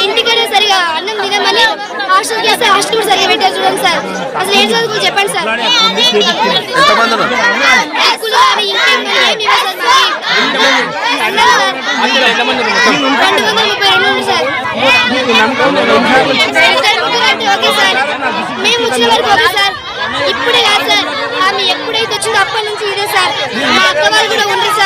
ఇంటికైనా సరిగా అన్నం తినమని హాస్టల్ చేస్తే హాస్టల్ కూడా సరిగా పెట్టారు చూడండి సార్. అసలు ఏం చదువుకోవాలి చెప్పండి సార్. ఓకే సార్, మేము వచ్చిన వరకు ఓకే సార్. ఇప్పుడే కాదు సార్, ఆమె ఎప్పుడైతే వచ్చిందో అప్పటి నుంచి ఇదే సార్. మా అక్క వాళ్ళు కూడా ఉండరు సార్.